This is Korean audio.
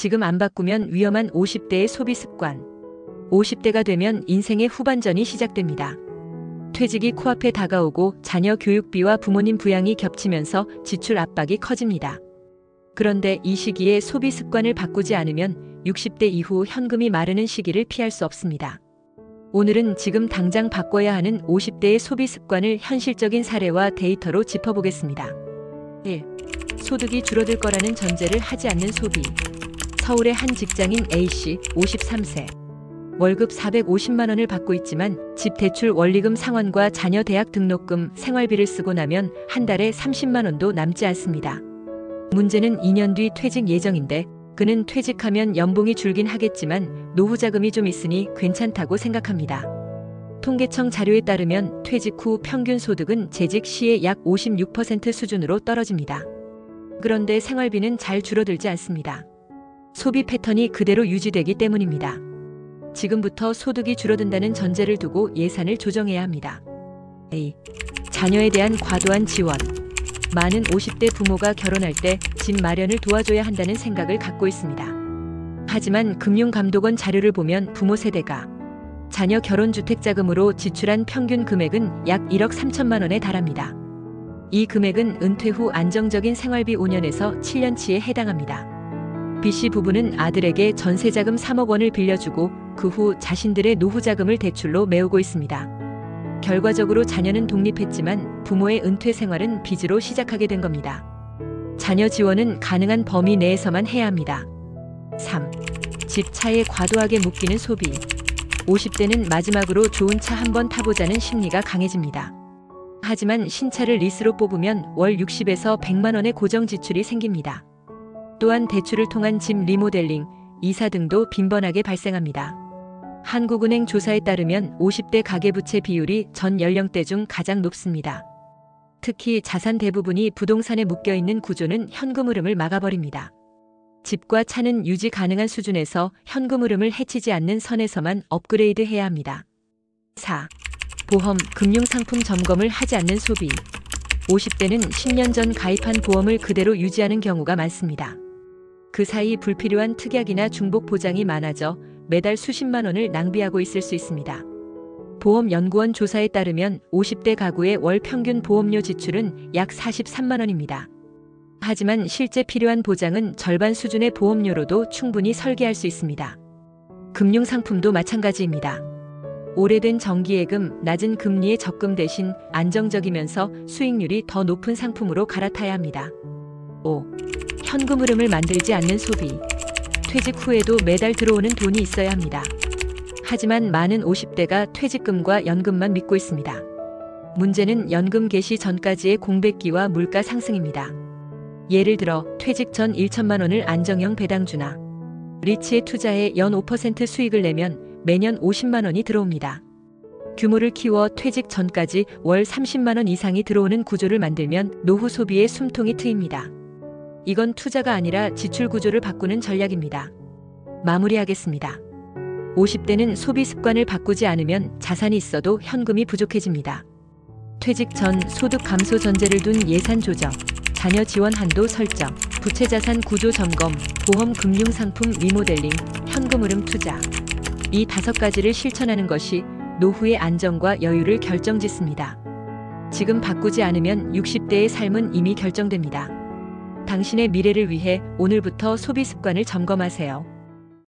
지금 안 바꾸면 위험한 50대의 소비 습관. 50대가 되면 인생의 후반전이 시작됩니다. 퇴직이 코앞에 다가오고 자녀 교육비와 부모님 부양이 겹치면서 지출 압박이 커집니다. 그런데 이 시기에 소비 습관을 바꾸지 않으면 60대 이후 현금이 마르는 시기를 피할 수 없습니다. 오늘은 지금 당장 바꿔야 하는 50대의 소비 습관을 현실적인 사례와 데이터로 짚어보겠습니다. 1. 소득이 줄어들 거라는 전제를 하지 않는 소비. 서울의 한 직장인 A씨, 53세. 월급 450만 원을 받고 있지만 집 대출 원리금 상환과 자녀 대학 등록금, 생활비를 쓰고 나면 한 달에 30만 원도 남지 않습니다. 문제는 2년 뒤 퇴직 예정인데 그는 퇴직하면 연봉이 줄긴 하겠지만 노후 자금이 좀 있으니 괜찮다고 생각합니다. 통계청 자료에 따르면 퇴직 후 평균 소득은 재직 시의 약 56% 수준으로 떨어집니다. 그런데 생활비는 잘 줄어들지 않습니다. 소비 패턴이 그대로 유지되기 때문입니다. 지금부터 소득이 줄어든다는 전제를 두고 예산을 조정해야 합니다. A. 자녀에 대한 과도한 지원. 많은 50대 부모가 결혼할 때 집 마련을 도와줘야 한다는 생각을 갖고 있습니다. 하지만 금융감독원 자료를 보면 부모 세대가 자녀 결혼주택자금으로 지출한 평균 금액은 약 1억 3천만 원에 달합니다. 이 금액은 은퇴 후 안정적인 생활비 5년에서 7년치에 해당합니다. B씨 부부는 아들에게 전세자금 3억 원을 빌려주고 그 후 자신들의 노후자금을 대출로 메우고 있습니다. 결과적으로 자녀는 독립했지만 부모의 은퇴 생활은 빚으로 시작하게 된 겁니다. 자녀 지원은 가능한 범위 내에서만 해야 합니다. 3. 집 차에 과도하게 묶이는 소비. 50대는 마지막으로 좋은 차 한번 타보자는 심리가 강해집니다. 하지만 신차를 리스로 뽑으면 월 60에서 100만 원의 고정 지출이 생깁니다. 또한 대출을 통한 집 리모델링, 이사 등도 빈번하게 발생합니다. 한국은행 조사에 따르면 50대 가계부채 비율이 전 연령대 중 가장 높습니다. 특히 자산 대부분이 부동산에 묶여있는 구조는 현금 흐름을 막아버립니다. 집과 차는 유지 가능한 수준에서 현금 흐름을 해치지 않는 선에서만 업그레이드해야 합니다. 4. 보험, 금융상품 점검을 하지 않는 소비. 50대는 10년 전 가입한 보험을 그대로 유지하는 경우가 많습니다. 그 사이 불필요한 특약이나 중복 보장이 많아져 매달 수십만 원을 낭비하고 있을 수 있습니다. 보험연구원 조사에 따르면 50대 가구의 월 평균 보험료 지출은 약 43만 원입니다. 하지만 실제 필요한 보장은 절반 수준의 보험료로도 충분히 설계할 수 있습니다. 금융상품도 마찬가지입니다. 오래된 정기예금, 낮은 금리의 적금 대신 안정적이면서 수익률이 더 높은 상품으로 갈아타야 합니다. 5. 현금 흐름을 만들지 않는 소비. 퇴직 후에도 매달 들어오는 돈이 있어야 합니다. 하지만 많은 50대가 퇴직금과 연금만 믿고 있습니다. 문제는 연금 개시 전까지의 공백기와 물가 상승입니다. 예를 들어 퇴직 전 1천만 원을 안정형 배당주나 리츠에 투자해 연 5% 수익을 내면 매년 50만 원이 들어옵니다. 규모를 키워 퇴직 전까지 월 30만 원 이상이 들어오는 구조를 만들면 노후 소비에 숨통이 트입니다. 이건 투자가 아니라 지출 구조를 바꾸는 전략입니다. 마무리하겠습니다. 50대는 소비 습관을 바꾸지 않으면 자산이 있어도 현금이 부족해집니다. 퇴직 전 소득 감소 전제를 둔 예산 조정, 자녀 지원 한도 설정, 부채 자산 구조 점검, 보험 금융 상품 리모델링, 현금 흐름 투자. 이 5가지를 실천하는 것이 노후의 안정과 여유를 결정짓습니다. 지금 바꾸지 않으면 60대의 삶은 이미 결정됩니다. 당신의 미래를 위해 오늘부터 소비 습관을 점검하세요.